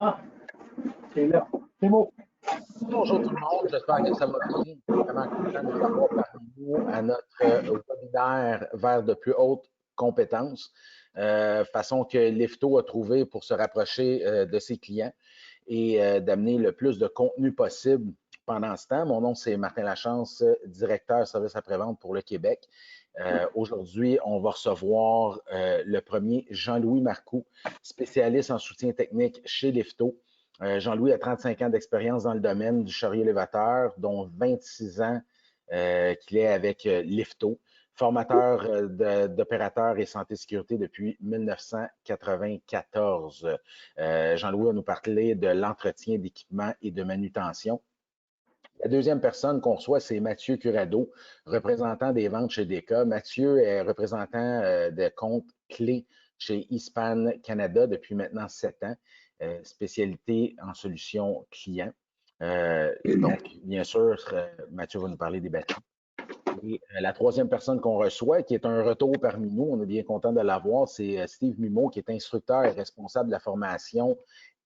Ah, c'est là. C'est beau. Bonjour tout le monde, j'espère que ça va bien. Vraiment content de vous avoir parmi nous à notre webinaire vers de plus hautes compétences. Façon que Lifto a trouvé pour se rapprocher de ses clients et d'amener le plus de contenu possible pendant ce temps. Mon nom, c'est Martin Lachance, directeur service après-vente pour le Québec. Aujourd'hui, on va recevoir le premier Jean-Louis Marcoux, spécialiste en soutien technique chez Lifto. Jean-Louis a 35 ans d'expérience dans le domaine du chariot élévateur, dont 26 ans qu'il est avec Lifto, formateur d'opérateurs et santé-sécurité depuis 1994. Jean-Louis va nous parler de l'entretien d'équipements et de manutention. La deuxième personne qu'on reçoit, c'est Mathieu Curado, représentant des ventes chez DECA. Mathieu est représentant de compte clé chez Hispan Canada depuis maintenant 7 ans, spécialité en solutions clients. Donc, bien sûr, Mathieu va nous parler des batteries. Et la troisième personne qu'on reçoit, qui est un retour parmi nous, on est bien content de l'avoir, c'est Steve Mimo, qui est instructeur et responsable de la formation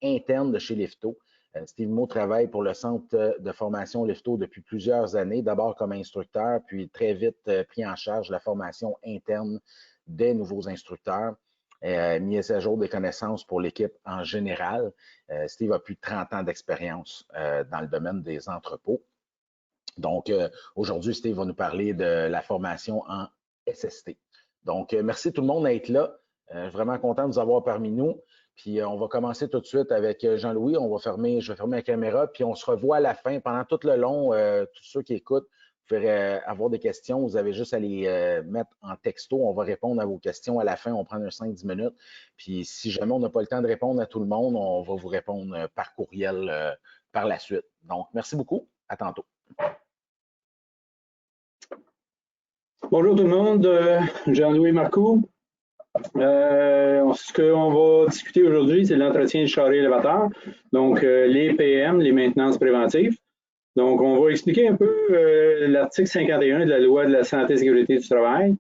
interne de chez Lifto. Steve Mimo travaille pour le centre de formation Lifto depuis plusieurs années, d'abord comme instructeur, puis très vite pris en charge la formation interne des nouveaux instructeurs, mis à jour des connaissances pour l'équipe en général. Steve a plus de 30 ans d'expérience dans le domaine des entrepôts. Donc, aujourd'hui, Steve va nous parler de la formation en SST. Donc, merci tout le monde d'être là. Vraiment content de vous avoir parmi nous. Puis, on va commencer tout de suite avec Jean-Louis. Je vais fermer la caméra, puis on se revoit à la fin. Pendant tout le long, tous ceux qui écoutent, vous pouvez avoir des questions. Vous avez juste à les mettre en texto. On va répondre à vos questions à la fin. On prend un 5-10 minutes. Puis, si jamais on n'a pas le temps de répondre à tout le monde, on va vous répondre par courriel par la suite. Donc, merci beaucoup. À tantôt. Bonjour tout le monde, Jean-Louis Marcoux. Ce qu'on va discuter aujourd'hui, c'est l'entretien du chariot élévateur, donc les PM, les maintenances préventives. Donc, on va expliquer un peu l'article 51 de la Loi de la santé et sécurité du travail,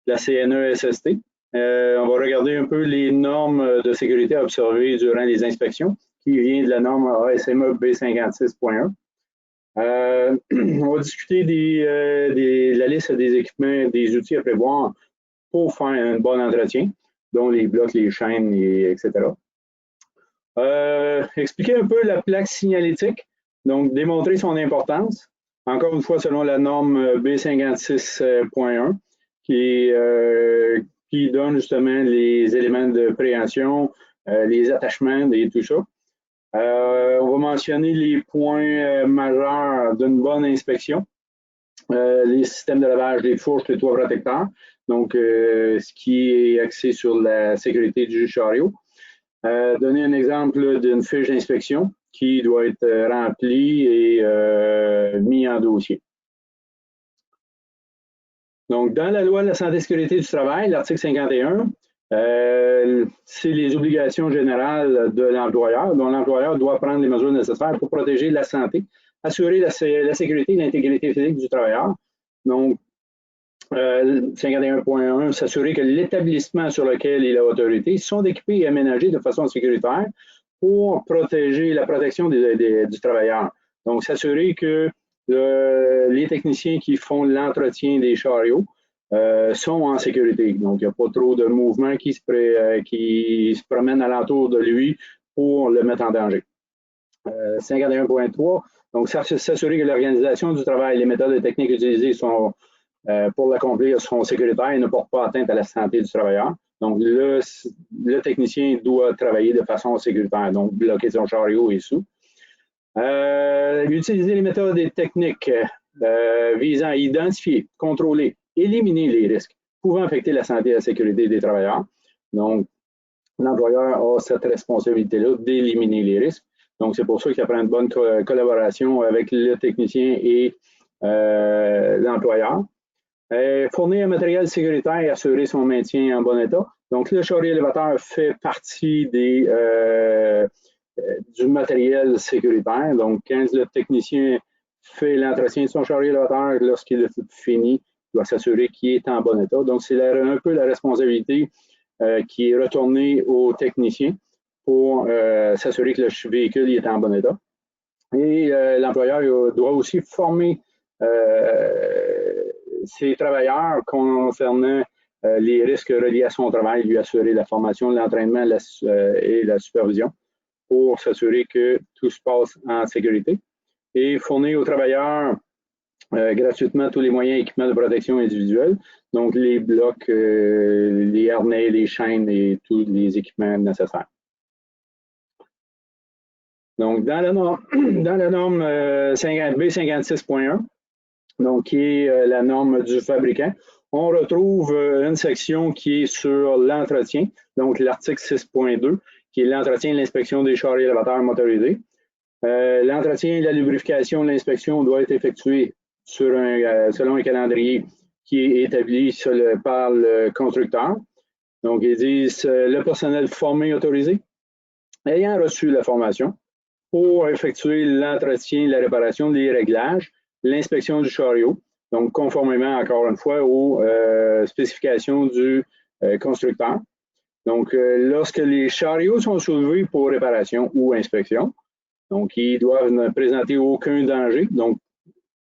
la CNESST. On va regarder un peu les normes de sécurité à observer durant les inspections, qui vient de la norme ASME B56.1. On va discuter de la liste des équipements, des outils à prévoir pour faire un bon entretien, dont les blocs, les chaînes, etc. Expliquer un peu la plaque signalétique, donc démontrer son importance, encore une fois selon la norme B56.1, qui donne justement les éléments de préhension, les attachements et tout ça. On va mentionner les points majeurs d'une bonne inspection. Les systèmes de lavage des fourches, les toits protecteurs, donc ce qui est axé sur la sécurité du chariot. Donner un exemple d'une fiche d'inspection qui doit être remplie et mis en dossier. Donc, dans la loi de la santé et sécurité du travail, l'article 51, c'est les obligations générales de l'employeur, dont l'employeur doit prendre les mesures nécessaires pour protéger la santé, assurer la sécurité et l'intégrité physique du travailleur. Donc, 51.1, s'assurer que l'établissement sur lequel il a autorité sont équipés et aménagés de façon sécuritaire pour protéger la protection du travailleur. Donc, s'assurer que les techniciens qui font l'entretien des chariots sont en sécurité. Donc, il n'y a pas trop de mouvements qui se promènent alentour de lui pour le mettre en danger. 51.3, donc s'assurer que l'organisation du travail, les méthodes et techniques utilisées sont, pour l'accomplir seront sécuritaires et ne portent pas atteinte à la santé du travailleur. Donc, le technicien doit travailler de façon sécuritaire, donc bloquer son chariot et sous. Utiliser les méthodes et techniques visant à identifier, contrôler, éliminer les risques pouvant affecter la santé et la sécurité des travailleurs. Donc, l'employeur a cette responsabilité-là d'éliminer les risques. Donc, c'est pour ça qu'il y a une bonne collaboration avec le technicien et l'employeur. Fournir un matériel sécuritaire et assurer son maintien en bon état. Donc, le chariot élévateur fait partie du matériel sécuritaire. Donc, quand le technicien fait l'entretien de son chariot élévateur, lorsqu'il a fini, il doit s'assurer qu'il est en bon état. Donc, c'est un peu la responsabilité qui est retournée au technicien pour s'assurer que le véhicule est en bon état. Et l'employeur doit aussi former ses travailleurs concernant les risques reliés à son travail, lui assurer la formation, l'entraînement et la supervision pour s'assurer que tout se passe en sécurité et fournir aux travailleurs gratuitement tous les moyens et équipements de protection individuelle, donc les blocs, les harnais, les chaînes et tous les équipements nécessaires. Donc, dans la norme B56.1, donc qui est la norme du fabricant, on retrouve une section qui est sur l'entretien, donc l'article 6.2, qui est l'entretien et l'inspection des chars élévateurs motorisés. L'entretien et la lubrification de l'inspection doit être effectué selon un calendrier qui est établi par le constructeur. Donc, ils disent le personnel formé et autorisé ayant reçu la formation pour effectuer l'entretien, la réparation des réglages, l'inspection du chariot, donc conformément encore une fois aux spécifications du constructeur. Donc, lorsque les chariots sont soulevés pour réparation ou inspection, donc ils doivent ne présenter aucun danger, donc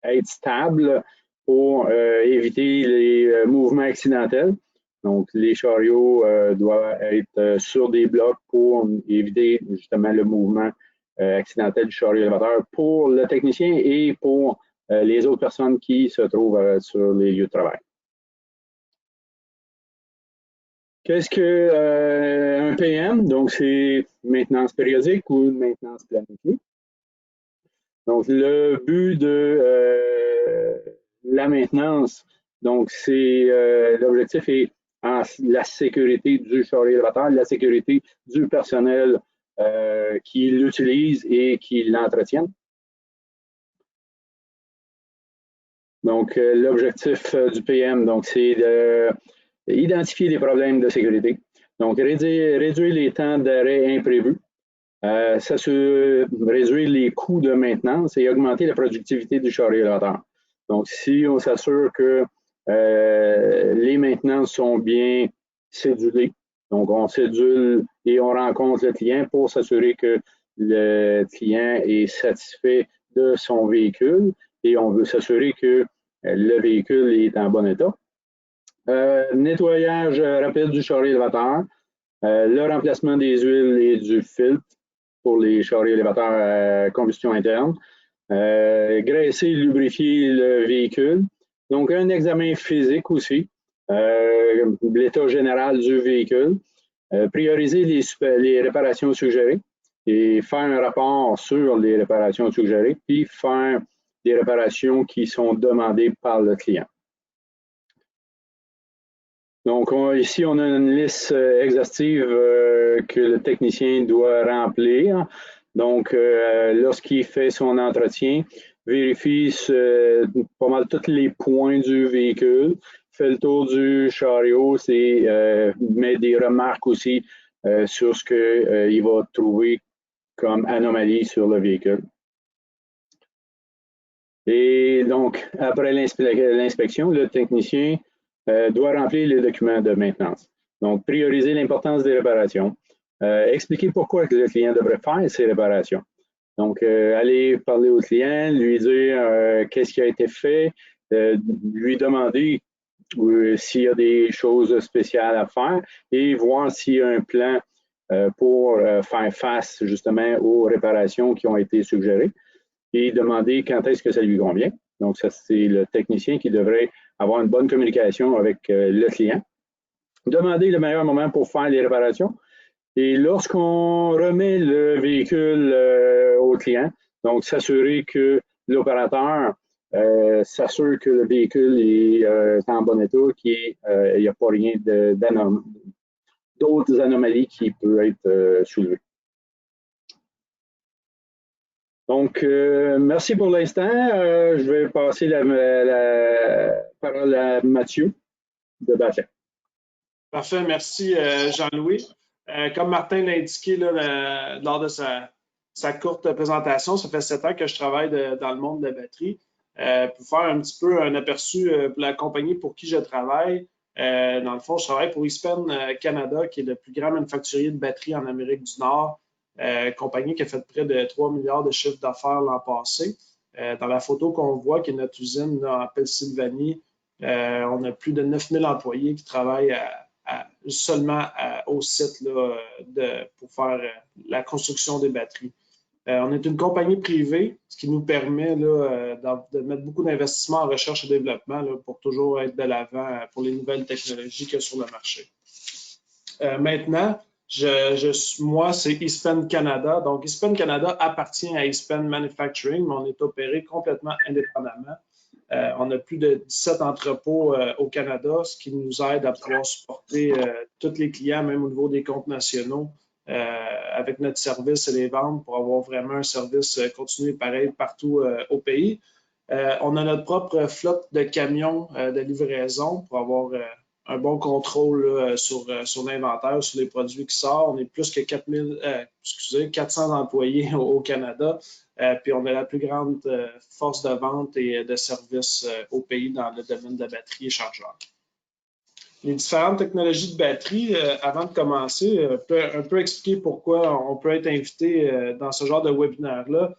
être stable pour éviter les mouvements accidentels. Donc, les chariots doivent être sur des blocs pour éviter justement le mouvement accidentel du chariot élévateur pour le technicien et pour les autres personnes qui se trouvent sur les lieux de travail. Qu'est-ce qu'un PM? Donc, c'est maintenance périodique ou maintenance planifiée. Donc, le but de la maintenance, donc, c'est l'objectif est la sécurité du chariot élévateur, la sécurité du personnel qui l'utilise et qui l'entretiennent. Donc, l'objectif du PM, donc, c'est d'identifier les problèmes de sécurité. Donc, réduire les temps d'arrêt imprévus, réduire les coûts de maintenance et augmenter la productivité du chariot élévateur. Donc, si on s'assure que les maintenances sont bien cédulées, donc on cédule et on rencontre le client pour s'assurer que le client est satisfait de son véhicule et on veut s'assurer que le véhicule est en bon état. Nettoyage rapide du chariot élévateur, le remplacement des huiles et du filtre pour les chariots élévateurs à combustion interne, graisser et lubrifier le véhicule. Donc, un examen physique aussi, l'état général du véhicule, prioriser les réparations suggérées et faire un rapport sur les réparations suggérées, puis faire des réparations qui sont demandées par le client. Donc, ici, on a une liste exhaustive que le technicien doit remplir. Donc, lorsqu'il fait son entretien, vérifie pas mal tous les points du véhicule, fait le tour du chariot, met des remarques aussi sur ce qu'il va trouver comme anomalie sur le véhicule. Et donc, après l'inspection, le technicien doit remplir les documents de maintenance. Donc, prioriser l'importance des réparations. Expliquer pourquoi le client devrait faire ces réparations. Donc, aller parler au client, lui dire qu'est-ce qui a été fait, lui demander s'il y a des choses spéciales à faire et voir s'il y a un plan pour faire face justement aux réparations qui ont été suggérées et demander quand est-ce que ça lui convient. Donc, ça, c'est le technicien qui devrait avoir une bonne communication avec le client. Demander le meilleur moment pour faire les réparations. Et lorsqu'on remet le véhicule au client, donc s'assurer que l'opérateur s'assure que le véhicule est en bon état, qu'il n'y a pas rien d'autres anomalies qui peuvent être soulevées. Donc, merci pour l'instant. Je vais passer la parole à Mathieu de Bachelin. Parfait, merci Jean-Louis. Comme Martin l'a indiqué lors de sa courte présentation, ça fait 7 ans que je travaille dans le monde de la batterie. Pour faire un petit peu un aperçu pour la compagnie pour qui je travaille, Dans le fond, je travaille pour Eastpen Canada, qui est le plus grand manufacturier de batteries en Amérique du Nord, compagnie qui a fait près de 3 milliards de chiffre d'affaires l'an passé. Dans la photo qu'on voit, qui est notre usine là, en Pennsylvanie, on a plus de 9000 employés qui travaillent seulement au site là, pour faire la construction des batteries. On est une compagnie privée, ce qui nous permet là, de mettre beaucoup d'investissements en recherche et développement là, pour toujours être de l'avant pour les nouvelles technologies qu'il y a sur le marché. Maintenant, moi, c'est Eastpen Canada. Donc, Eastpen Canada appartient à Eastpen Manufacturing, mais on est opéré complètement indépendamment. On a plus de 17 entrepôts au Canada, ce qui nous aide à pouvoir supporter tous les clients, même au niveau des comptes nationaux, avec notre service et les ventes pour avoir vraiment un service continu et pareil partout au pays. On a notre propre flotte de camions de livraison pour avoir un bon contrôle là, sur l'inventaire, sur les produits qui sortent. On est plus que 400 employés au Canada. Puis on a la plus grande force de vente et de service au pays dans le domaine de la batterie et chargeur. Les différentes technologies de batterie, avant de commencer, un peu expliquer pourquoi on peut être invité dans ce genre de webinaire-là.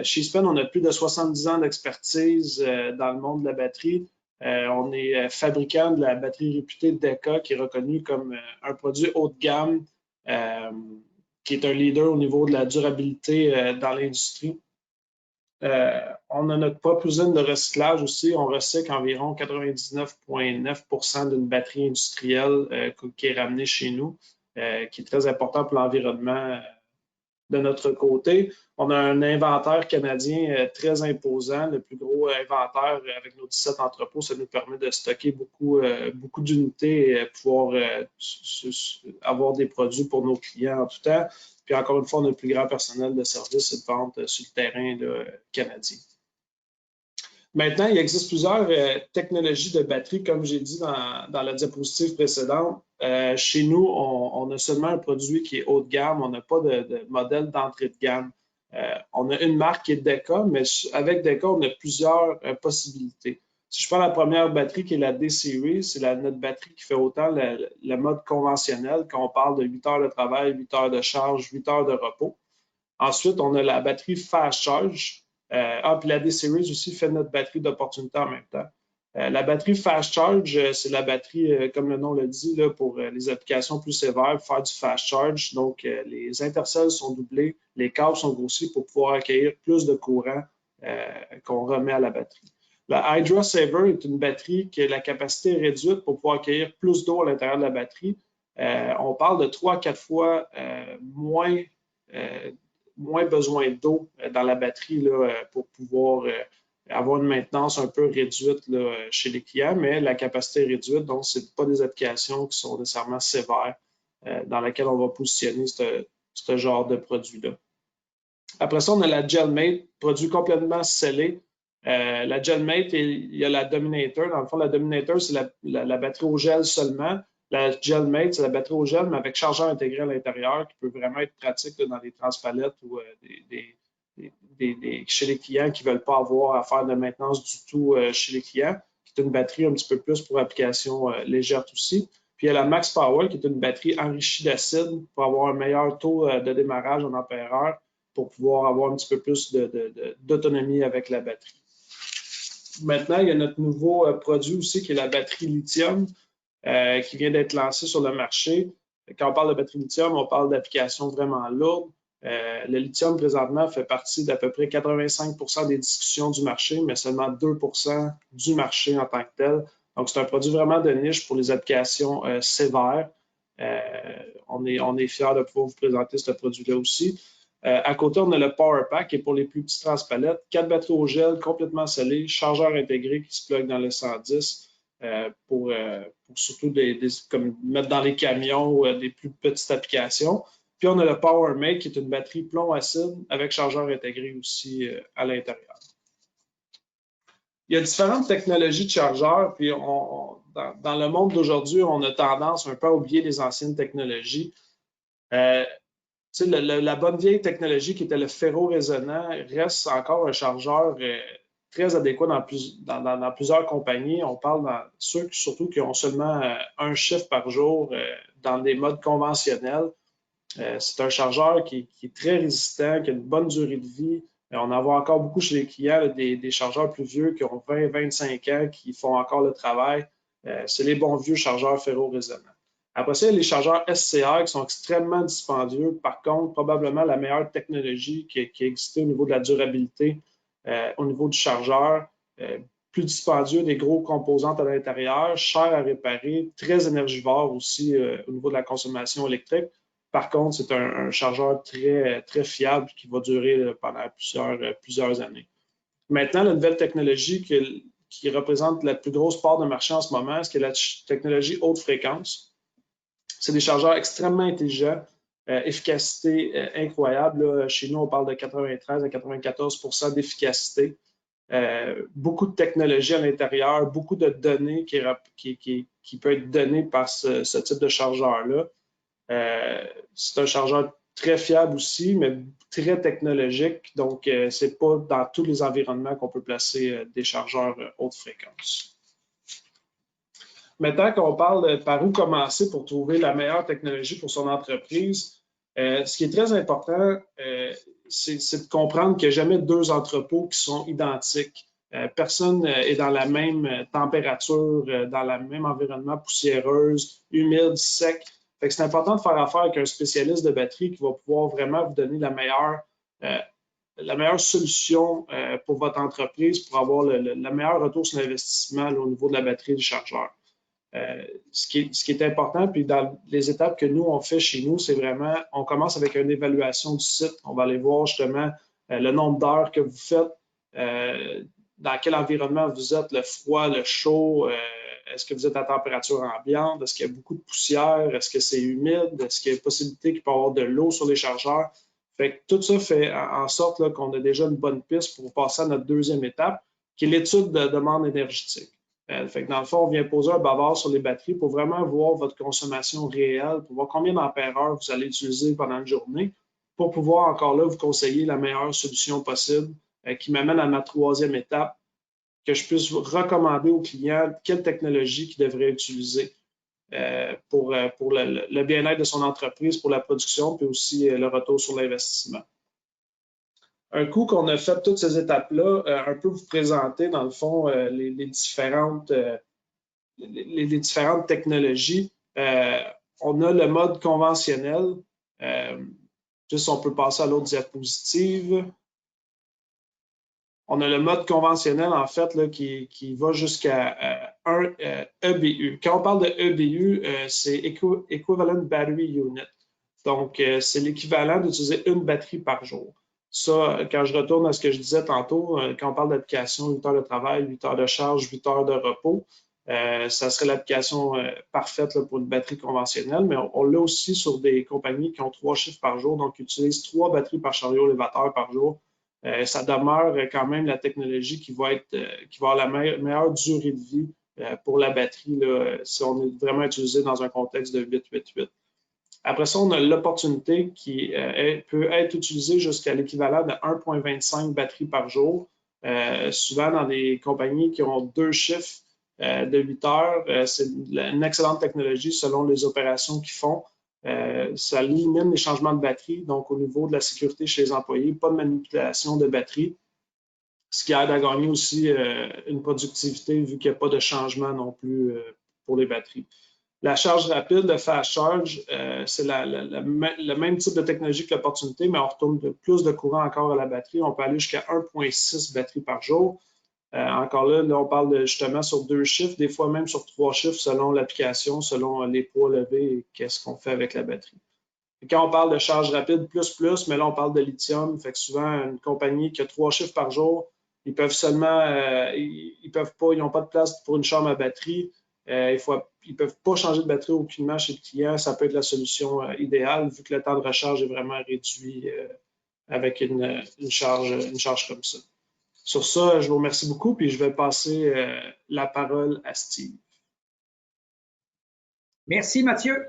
Chez Eastpen, on a plus de 70 ans d'expertise dans le monde de la batterie. On est fabricant de la batterie réputée DEKA, qui est reconnue comme un produit haut de gamme, qui est un leader au niveau de la durabilité dans l'industrie. On a notre propre usine de recyclage aussi. On recycle environ 99,9% d'une batterie industrielle qui est ramenée chez nous, qui est très important pour l'environnement de notre côté. On a un inventaire canadien très imposant, le plus gros inventaire avec nos 17 entrepôts. Ça nous permet de stocker beaucoup d'unités et pouvoir avoir des produits pour nos clients en tout temps. Puis encore une fois, on a le plus grand personnel de service et de vente sur le terrain là, canadien. Maintenant, il existe plusieurs technologies de batterie, comme j'ai dit dans la diapositive précédente. Chez nous, on a seulement un produit qui est haut de gamme. On n'a pas de modèle d'entrée de gamme. On a une marque qui est DEKA, mais avec DEKA, on a plusieurs possibilités. Si je prends la première batterie qui est la D-Series, c'est notre batterie qui fait autant le mode conventionnel, quand on parle de 8 heures de travail, 8 heures de charge, 8 heures de repos. Ensuite, on a la batterie Fast Charge. Puis la D-Series aussi fait notre batterie d'opportunité en même temps. La batterie Fast Charge, c'est la batterie, comme le nom le dit, là, pour les applications plus sévères, faire du Fast Charge. Donc, les intercelles sont doublés, les câbles sont grossis pour pouvoir accueillir plus de courant qu'on remet à la batterie. La Hydra Saver est une batterie qui a la capacité réduite pour pouvoir accueillir plus d'eau à l'intérieur de la batterie. On parle de 3 à 4 fois moins besoin d'eau dans la batterie là, pour pouvoir avoir une maintenance un peu réduite là, chez les clients, mais la capacité est réduite, donc ce n'est pas des applications qui sont nécessairement sévères dans lesquelles on va positionner ce genre de produit-là. Après ça, on a la GelMate, produit complètement scellé. La GelMate, il y a la Dominator. Dans le fond, la Dominator, c'est la batterie au gel seulement. La GelMate, c'est la batterie au gel, mais avec chargeur intégré à l'intérieur, qui peut vraiment être pratique là, dans des transpalettes ou chez les clients qui ne veulent pas avoir à faire de maintenance du tout chez les clients, qui est une batterie un petit peu plus pour applications légères aussi. Puis il y a la Max Power, qui est une batterie enrichie d'acide pour avoir un meilleur taux de démarrage en ampère-heure pour pouvoir avoir un petit peu plus d'autonomie avec la batterie. Maintenant, il y a notre nouveau produit aussi qui est la batterie lithium qui vient d'être lancée sur le marché. Quand on parle de batterie lithium, on parle d'applications vraiment lourdes. Le lithium, présentement, fait partie d'à peu près 85% des discussions du marché, mais seulement 2% du marché en tant que tel. Donc, c'est un produit vraiment de niche pour les applications sévères. On est fiers de pouvoir vous présenter ce produit-là aussi. À côté, on a le Power Pack qui est pour les plus petits transpalettes. 4 batteries au gel complètement scellées, chargeur intégré qui se plug dans le 110 pour surtout comme mettre dans les camions ou des plus petites applications. Puis on a le Power Make qui est une batterie plomb acide avec chargeur intégré aussi à l'intérieur. Il y a différentes technologies de chargeurs, puis dans le monde d'aujourd'hui, on a tendance un peu à oublier les anciennes technologies. La bonne vieille technologie qui était le ferro-résonant reste encore un chargeur très adéquat dans plusieurs compagnies. On parle dans ceux surtout qui ont seulement un chiffre par jour dans des modes conventionnels. C'est un chargeur qui est très résistant, qui a une bonne durée de vie. On en voit encore beaucoup chez les clients, là, des chargeurs plus vieux qui ont 20-25 ans, qui font encore le travail. C'est les bons vieux chargeurs ferro-résonants. Après ça, il y a les chargeurs SCR qui sont extrêmement dispendieux. Par contre, probablement la meilleure technologie qui a existé au niveau de la durabilité, au niveau du chargeur, plus dispendieux, des gros composantes à l'intérieur, cher à réparer, très énergivore aussi au niveau de la consommation électrique. Par contre, c'est un chargeur très, très fiable qui va durer pendant plusieurs années. Maintenant, la nouvelle technologie qui représente la plus grosse part de marché en ce moment, c'est la technologie haute fréquence. C'est des chargeurs extrêmement intelligents, efficacité incroyable. Là, chez nous, on parle de 93 à 94 d'efficacité. Beaucoup de technologie à l'intérieur, beaucoup de données qui peuvent être données par ce type de chargeur-là. C'est un chargeur très fiable aussi, mais très technologique. Donc, ce n'est pas dans tous les environnements qu'on peut placer des chargeurs haute fréquence. Maintenant qu'on parle de par où commencer pour trouver la meilleure technologie pour son entreprise, ce qui est très important, c'est de comprendre qu'il n'y a jamais deux entrepôts qui sont identiques. Personne est dans la même température, dans le même environnement poussiéreuse, humide, sec. C'est important de faire affaire avec un spécialiste de batterie qui va pouvoir vraiment vous donner la meilleure solution pour votre entreprise pour avoir le meilleur retour sur l'investissement au niveau de la batterie du chargeur. Ce qui est important, puis dans les étapes que nous, on fait chez nous, c'est vraiment, on commence avec une évaluation du site. On va aller voir justement le nombre d'heures que vous faites, dans quel environnement vous êtes, le froid, le chaud, est-ce que vous êtes à température ambiante, est-ce qu'il y a beaucoup de poussière, est-ce que c'est humide, est-ce qu'il y a possibilité qu'il peut y avoir de l'eau sur les chargeurs. Fait que tout ça fait en sorte qu'on a déjà une bonne piste pour passer à notre deuxième étape, qui est l'étude de demande énergétique. Fait que dans le fond, on vient poser un bavard sur les batteries pour vraiment voir votre consommation réelle, pour voir combien d'ampères-heure vous allez utiliser pendant une journée, pour pouvoir encore là vous conseiller la meilleure solution possible, qui m'amène à ma troisième étape, que je puisse recommander aux clients quelle technologie qu'ils devraient utiliser pour le bien-être de son entreprise, pour la production, puis aussi le retour sur l'investissement. Un coup qu'on a fait toutes ces étapes-là, un peu vous présenter, dans le fond, les différentes technologies. On a le mode conventionnel. Juste, on peut passer à l'autre diapositive. On a le mode conventionnel, en fait, là, qui va jusqu'à un EBU. Quand on parle de EBU, c'est Equivalent Battery Unit. Donc, c'est l'équivalent d'utiliser une batterie par jour. Ça, quand je retourne à ce que je disais tantôt, quand on parle d'application, 8 heures de travail, 8 heures de charge, 8 heures de repos, ça serait l'application parfaite là, pour une batterie conventionnelle, mais on l'a aussi sur des compagnies qui ont 3 chiffres par jour, donc qui utilisent 3 batteries par chariot élévateur par jour. Ça demeure quand même la technologie qui va avoir la meilleure durée de vie pour la batterie là, si on est vraiment utilisé dans un contexte de 888. Après ça, on a l'opportunité qui peut être utilisée jusqu'à l'équivalent de 1,25 batteries par jour. Souvent, dans des compagnies qui ont 2 chiffres de 8 heures, c'est une excellente technologie selon les opérations qu'ils font. Ça élimine les changements de batterie, donc au niveau de la sécurité chez les employés, pas de manipulation de batterie, ce qui aide à gagner aussi une productivité vu qu'il n'y a pas de changement non plus pour les batteries. La charge rapide, le fast charge, c'est le même type de technologie que l'opportunité, mais on retourne plus de courant encore à la batterie. On peut aller jusqu'à 1,6 batteries par jour. Encore là, on parle justement sur 2 chiffres, des fois même sur 3 chiffres selon l'application, selon les poids levés et qu'est-ce qu'on fait avec la batterie. Et quand on parle de charge rapide, mais là, on parle de lithium. Fait que souvent, une compagnie qui a 3 chiffres par jour, ils peuvent seulement, ils n'ont pas de place pour une chambre à batterie. Ils ne peuvent pas changer de batterie aucunement chez le client. Ça peut être la solution idéale vu que le temps de recharge est vraiment réduit avec une charge comme ça. Sur ça, je vous remercie beaucoup, puis je vais passer la parole à Steve. Merci, Mathieu.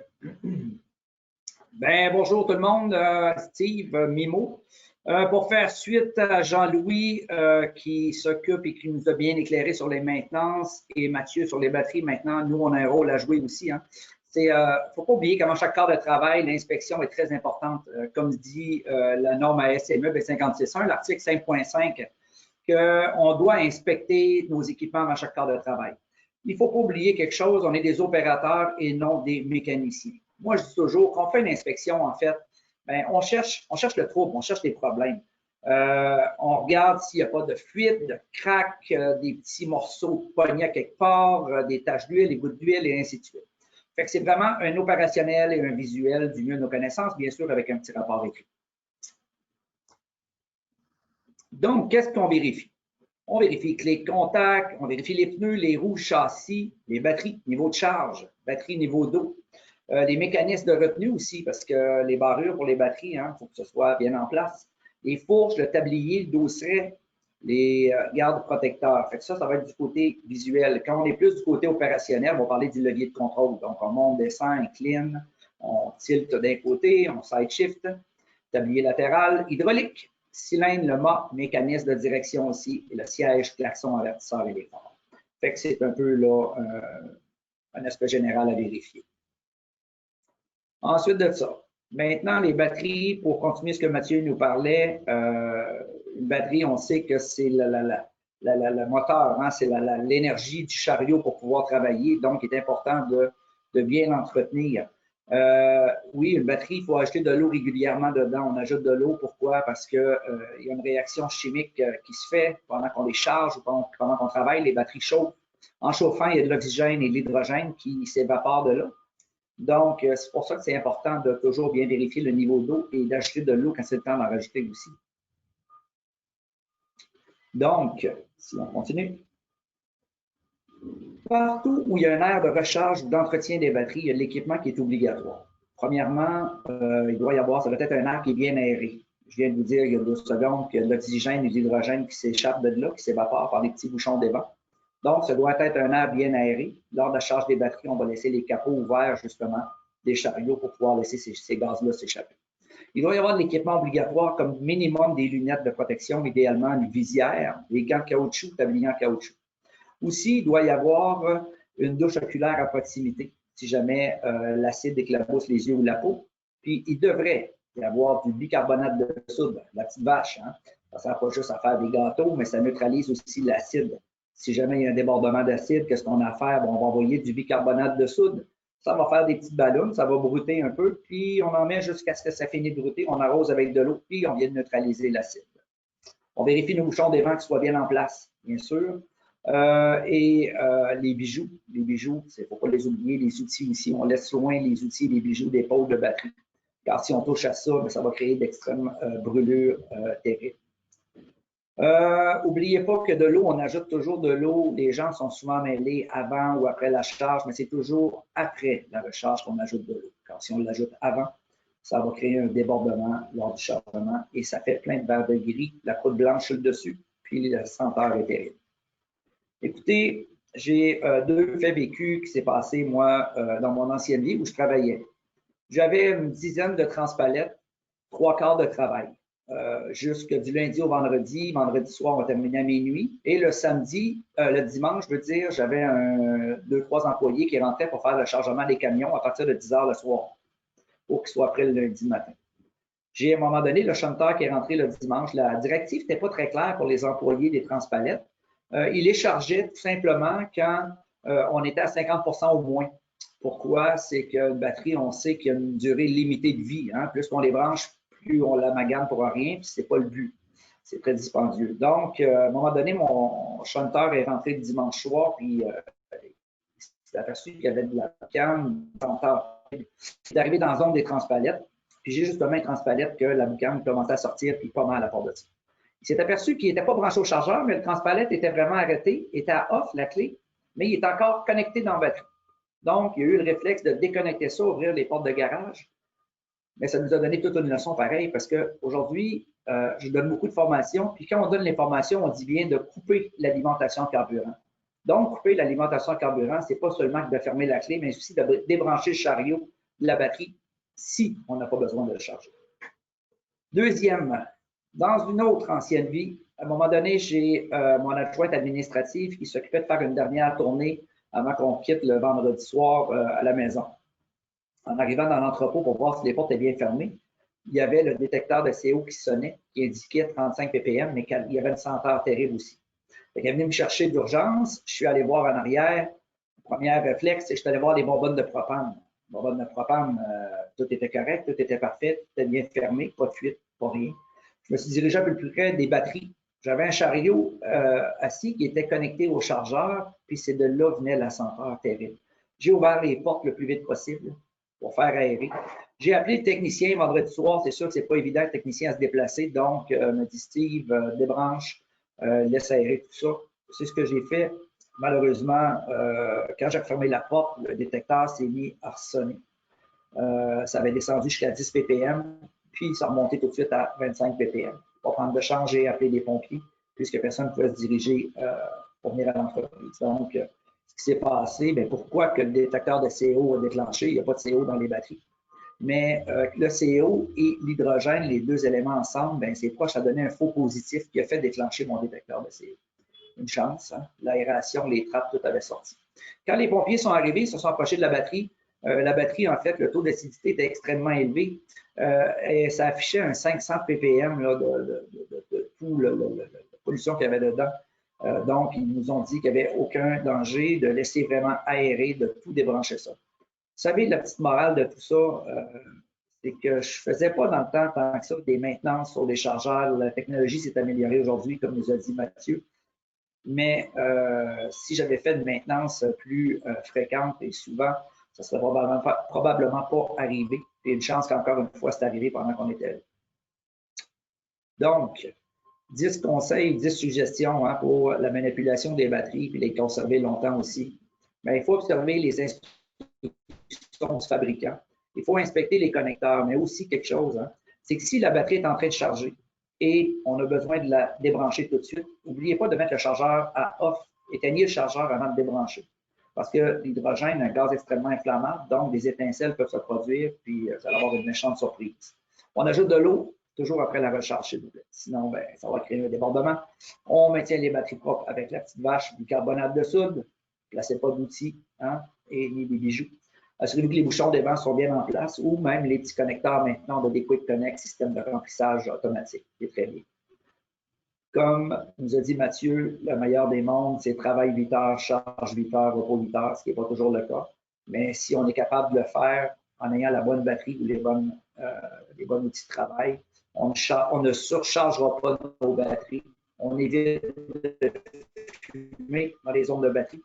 Bonjour tout le monde, Steve Mimo. Pour faire suite à Jean-Louis qui s'occupe et qui nous a bien éclairé sur les maintenances et Mathieu sur les batteries, maintenant, nous, on a un rôle à jouer aussi. Hein. Faut pas oublier qu'avant chaque cadre de travail, l'inspection est très importante. Comme dit la norme ASME B56.1, l'article 5.5, qu'on doit inspecter nos équipements avant chaque cadre de travail. Il ne faut pas oublier quelque chose, on est des opérateurs et non des mécaniciens. Moi, je dis toujours qu'on fait une inspection, en fait, bien, on cherche le trouble, on cherche les problèmes. On regarde s'il n'y a pas de fuite, de crack, des petits morceaux de poignée à quelque part, des taches d'huile, des gouttes d'huile et ainsi de suite. Fait que c'est vraiment un opérationnel et un visuel du mieux de nos connaissances, bien sûr, avec un petit rapport écrit. Donc, qu'est-ce qu'on vérifie? On vérifie clés de contact, on vérifie les pneus, les roues, châssis, les batteries, niveau de charge, batterie, niveau d'eau. Les mécanismes de retenue aussi, parce que les barrures pour les batteries, il faut que ce soit bien en place. Les fourches, le tablier, le dosseret, les gardes protecteurs. Fait que ça va être du côté visuel. Quand on est plus du côté opérationnel, on va parler du levier de contrôle. Donc, on monte, descend, incline, on tilte d'un côté, on side shift, tablier latéral, hydraulique, cylindre, le mât, mécanisme de direction aussi, et le siège, klaxon, avertisseur et les phares. Fait que c'est un peu là un aspect général à vérifier. Ensuite de ça, maintenant les batteries, pour continuer ce que Mathieu nous parlait, une batterie, on sait que c'est le moteur, hein, c'est l'énergie du chariot pour pouvoir travailler, donc il est important de bien l'entretenir. Oui, une batterie, il faut ajouter de l'eau régulièrement dedans. On ajoute de l'eau, pourquoi? Parce qu'il y a une réaction chimique qui se fait pendant qu'on les charge ou pendant qu'on travaille, les batteries chauffent. En chauffant, il y a de l'oxygène et de l'hydrogène qui s'évaporent de là. Donc, c'est pour ça que c'est important de toujours bien vérifier le niveau d'eau et d'ajouter de l'eau quand c'est le temps d'en rajouter aussi. Donc, si on continue. Partout où il y a un aire de recharge ou d'entretien des batteries, il y a de l'équipement qui est obligatoire. Premièrement, il doit y avoir, ça doit être un air qui est bien aéré. Je viens de vous dire il y a 2 secondes qu'il y a de l'oxygène et de l'hydrogène qui s'échappent de là, qui s'évaporent par des petits bouchons d'évent. Donc, ça doit être un air bien aéré. Lors de la charge des batteries, on va laisser les capots ouverts, justement, des chariots pour pouvoir laisser ces gaz-là s'échapper. Il doit y avoir de l'équipement obligatoire comme minimum des lunettes de protection, idéalement une visière, des gants caoutchouc, tabliers en caoutchouc. Aussi, il doit y avoir une douche oculaire à proximité, si jamais l'acide éclabousse les yeux ou la peau. Puis, il devrait y avoir du bicarbonate de soude, la petite vache. Hein? Ça ne sert pas juste à faire des gâteaux, mais ça neutralise aussi l'acide. Si jamais il y a un débordement d'acide, qu'est-ce qu'on a à faire? Bon, on va envoyer du bicarbonate de soude. Ça va faire des petites ballons, ça va brouter un peu, puis on en met jusqu'à ce que ça finisse de brouter. On arrose avec de l'eau, puis on vient de neutraliser l'acide. On vérifie nos bouchons d'évent qui soient bien en place, bien sûr. Les bijoux. Les bijoux, il ne faut pas les oublier. Les outils aussi, on laisse loin les outils et les bijoux d'épaule de batterie. Car si on touche à ça, ça va créer d'extrêmes brûlures terribles. N'oubliez pas que de l'eau, on ajoute toujours de l'eau. Les gens sont souvent mêlés avant ou après la charge, mais c'est toujours après la recharge qu'on ajoute de l'eau. Car si on l'ajoute avant, ça va créer un débordement lors du chargement et ça fait plein de verres de gris, la croûte blanche sur le dessus, puis la senteur est terrible. Écoutez, j'ai 2 faits vécus qui s'est passé, moi, dans mon ancienne vie où je travaillais. J'avais une dizaine de transpalettes, 3 quarts de travail. Jusque du lundi au vendredi. Vendredi soir, on va terminer à minuit. Et le samedi, le dimanche, je veux dire, j'avais 2-3 employés qui rentraient pour faire le chargement des camions à partir de 10 h le soir, pour qu'ils soient prêts le lundi matin. J'ai à un moment donné le chanteur qui est rentré le dimanche. La directive n'était pas très claire pour les employés des transpalettes. Il les chargeait tout simplement quand on était à 50% au moins. Pourquoi? C'est qu'une batterie, on sait qu'il y a une durée limitée de vie. Hein? Plus qu'on les branche, plus on l'amalgame pour rien, puis c'est pas le but. C'est très dispendieux. Donc, à un moment donné, mon chanteur est rentré le dimanche soir, puis il s'est aperçu qu'il y avait de la boucane. Il est arrivé dans la zone des transpalettes, puis j'ai justement une transpalette que la boucane commençait à sortir, puis pas mal à part de ça. Il s'est aperçu qu'il n'était pas branché au chargeur, mais le transpalette était vraiment arrêté, était à off, la clé, mais il est encore connecté dans la batterie. Donc, il y a eu le réflexe de déconnecter ça, ouvrir les portes de garage. Mais ça nous a donné toute une leçon pareille parce qu'aujourd'hui, je donne beaucoup de formations. Puis quand on donne les formations, on dit bien de couper l'alimentation en carburant. Donc, couper l'alimentation en carburant, ce n'est pas seulement de fermer la clé, mais aussi de débrancher le chariot de la batterie si on n'a pas besoin de le charger. Deuxième Dans une autre ancienne vie, à un moment donné, j'ai mon adjointe administrative qui s'occupait de faire une dernière tournée avant qu'on quitte le vendredi soir à la maison. En arrivant dans l'entrepôt pour voir si les portes étaient bien fermées, il y avait le détecteur de CO qui sonnait, qui indiquait 35 ppm, mais il y avait une senteur terrible aussi. Elle est venue me chercher d'urgence. Je suis allé voir en arrière. Le premier réflexe, c'est que je suis allé voir les bonbonnes de propane. Les bonbonnes de propane, tout était correct, tout était parfait, tout était bien fermé, pas de fuite, pas rien. Je me suis dirigé un peu plus près des batteries. J'avais un chariot assis qui était connecté au chargeur, puis c'est de là venait la senteur terrible. J'ai ouvert les portes le plus vite possible pour faire aérer. J'ai appelé le technicien vendredi soir. C'est sûr que c'est pas évident le technicien à se déplacer, donc me dit Steve, débranche, laisse aérer tout ça. C'est ce que j'ai fait. Malheureusement, quand j'ai refermé la porte, le détecteur s'est mis à sonner. Ça avait descendu jusqu'à 10 ppm, puis ça remontait tout de suite à 25 ppm. Pas prendre de charge et appeler des pompiers, puisque personne ne pouvait se diriger pour venir à l'entreprise. Donc, ce qui s'est passé, bien, pourquoi que le détecteur de CO a déclenché? Il n'y a pas de CO dans les batteries. Mais le CO et l'hydrogène, les deux éléments ensemble, bien, c'est proche, ça a donné un faux positif qui a fait déclencher mon détecteur de CO. Une chance, hein? L'aération, les trappes, tout avait sorti. Quand les pompiers sont arrivés, ils se sont approchés de la batterie. La batterie, en fait, le taux d'acidité était extrêmement élevé et ça affichait un 500 ppm là, de toute la pollution qu'il y avait dedans. Donc, ils nous ont dit qu'il n'y avait aucun danger de laisser vraiment aérer, de tout débrancher ça. Vous savez, la petite morale de tout ça, c'est que je ne faisais pas dans le temps tant que ça des maintenances sur les chargeurs. La technologie s'est améliorée aujourd'hui, comme nous a dit Mathieu. Mais si j'avais fait une maintenance plus fréquente et souvent, ça ne serait probablement pas arrivé. Et une chance qu'encore une fois, c'est arrivé pendant qu'on était là. Donc, 10 conseils, 10 suggestions hein, pour la manipulation des batteries et les conserver longtemps aussi. Mais il faut observer les instructions du fabricant. Il faut inspecter les connecteurs, mais aussi quelque chose, hein, c'est que si la batterie est en train de charger et on a besoin de la débrancher tout de suite, n'oubliez pas de mettre le chargeur à off. Éteignez le chargeur avant de débrancher. Parce que l'hydrogène est un gaz extrêmement inflammable, donc des étincelles peuvent se produire, puis vous allez avoir une méchante surprise. On ajoute de l'eau, toujours après la recharge, s'il vous plaît. Sinon, ben, ça va créer un débordement. On maintient les batteries propres avec la petite vache, du carbonate de soude. Ne placez pas d'outils hein, et ni des bijoux. Assurez-vous que les bouchons des vents sont bien en place ou même les petits connecteurs maintenant de Quick Connect, système de remplissage automatique. C'est très bien. Comme nous a dit Mathieu, le meilleur des mondes, c'est travail 8 heures, charge 8 heures, repos 8 heures, ce qui n'est pas toujours le cas. Mais si on est capable de le faire en ayant la bonne batterie ou les bons outils de travail, on ne surchargera pas nos batteries. On évite de fumer dans les zones de batterie.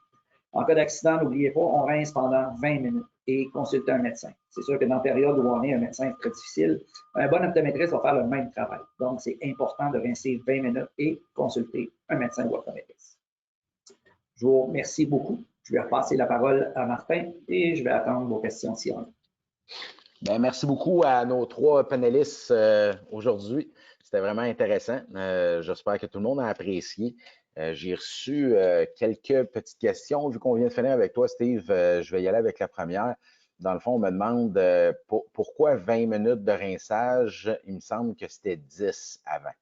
En cas d'accident, n'oubliez pas, on rince pendant 20 minutes et consultez un médecin. C'est sûr que dans la période où on est, un médecin est très difficile. Un bon optométriste va faire le même travail. Donc, c'est important de rincer 20 minutes et consulter un médecin ou optométriste. Je vous remercie beaucoup. Je vais repasser la parole à Martin et je vais attendre vos questions s'il y en a. Bien, merci beaucoup à nos 3 panélistes aujourd'hui. C'était vraiment intéressant. J'espère que tout le monde a apprécié. J'ai reçu quelques petites questions. Vu qu'on vient de finir avec toi, Steve, je vais y aller avec la première. Dans le fond, on me demande pourquoi 20 minutes de rinçage? Il me semble que c'était 10 avant.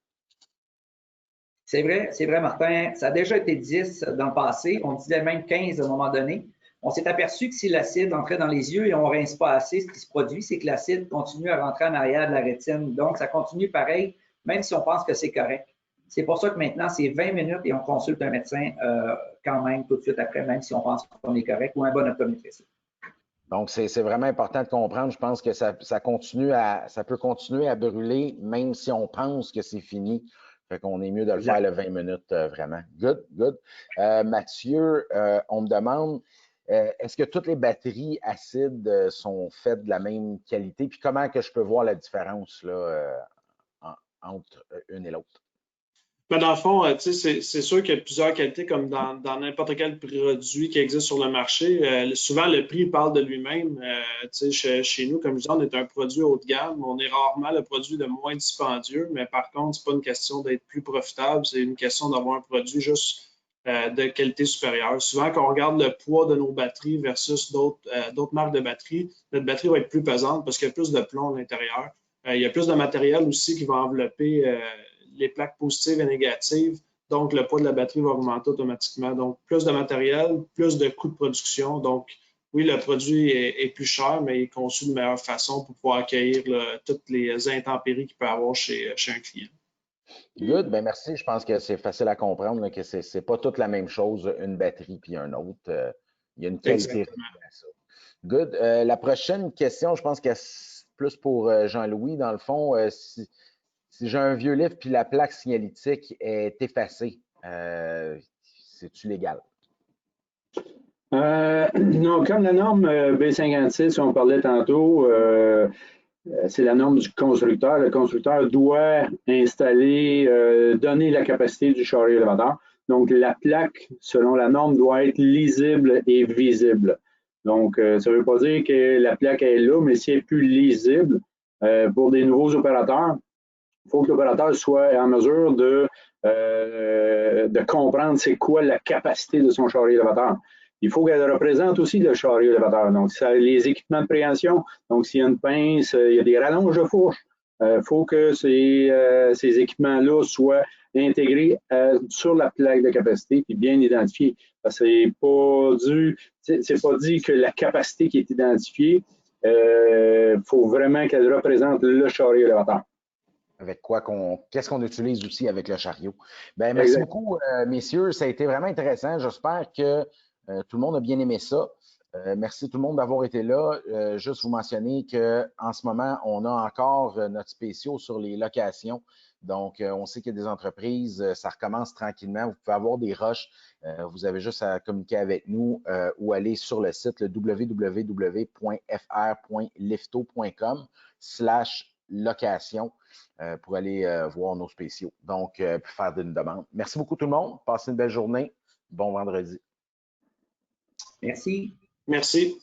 C'est vrai, Martin. Ça a déjà été 10 dans le passé. On disait même 15 à un moment donné. On s'est aperçu que si l'acide entrait dans les yeux et on ne rince pas assez, ce qui se produit, c'est que l'acide continue à rentrer en arrière de la rétine. Donc, ça continue pareil, même si on pense que c'est correct. C'est pour ça que maintenant, c'est 20 minutes et on consulte un médecin quand même tout de suite après, même si on pense qu'on est correct, ou un bon optométriste. Donc, c'est vraiment important de comprendre. Je pense que ça peut continuer à brûler, même si on pense que c'est fini. Fait qu'on est mieux de le faire le 20 minutes, vraiment. Good, good. Mathieu, on me demande, est-ce que toutes les batteries acides sont faites de la même qualité? Puis comment que je peux voir la différence là, entre une et l'autre? Ben dans le fond, c'est sûr qu'il y a plusieurs qualités, comme dans n'importe quel produit qui existe sur le marché. Souvent, le prix parle de lui-même. Chez nous, comme je dis, on est un produit haut de gamme. On est rarement le produit le moins dispendieux, mais par contre, c'est pas une question d'être plus profitable, c'est une question d'avoir un produit juste de qualité supérieure. Souvent, quand on regarde le poids de nos batteries versus d'autres marques de batteries, notre batterie va être plus pesante parce qu'il y a plus de plomb à l'intérieur. Il y a plus de matériel aussi qui va envelopper les plaques positives et négatives. Donc, le poids de la batterie va augmenter automatiquement. Donc, plus de matériel, plus de coûts de production. Donc, oui, le produit est plus cher, mais il est conçu de meilleure façon pour pouvoir accueillir toutes les intempéries qu'il peut y avoir chez un client. Good, ben merci. Je pense que c'est facile à comprendre là, que c'est pas toute la même chose, une batterie puis un autre. Il y a une qualité à ça. Good. La prochaine question, je pense que c'est plus pour Jean-Louis, dans le fond. Si j'ai un vieux livre puis la plaque signalétique est effacée, c'est-tu légal? Non, comme la norme B56, on parlait tantôt, c'est la norme du constructeur. Le constructeur doit installer, donner la capacité du chariot élévateur. Donc, la plaque, selon la norme, doit être lisible et visible. Donc, ça ne veut pas dire que la plaque est là, mais si elle n'est plus lisible, pour des nouveaux opérateurs, il faut que l'opérateur soit en mesure de comprendre c'est quoi la capacité de son chariot élévateur. Il faut qu'elle représente aussi le chariot élévateur. Donc, ça, les équipements de préhension, donc s'il y a une pince, il y a des rallonges de fourche, il faut que ces équipements-là soient intégrés sur la plaque de capacité puis bien identifiés. Parce que c'est pas dit que la capacité qui est identifiée, faut vraiment qu'elle représente le chariot élévateur. Avec quoi qu'est-ce qu'on utilise aussi avec le chariot? Ben, merci beaucoup, messieurs. Ça a été vraiment intéressant. J'espère que tout le monde a bien aimé ça. Merci tout le monde d'avoir été là. Juste vous mentionner qu'en ce moment, on a encore notre spécial sur les locations. Donc, on sait qu'il y a des entreprises, ça recommence tranquillement. Vous pouvez avoir des rushs. Vous avez juste à communiquer avec nous ou aller sur le site www.fr.lifto.com/location pour aller voir nos spéciaux. Donc, faire une demande. Merci beaucoup tout le monde. Passez une belle journée. Bon vendredi. Merci. Merci.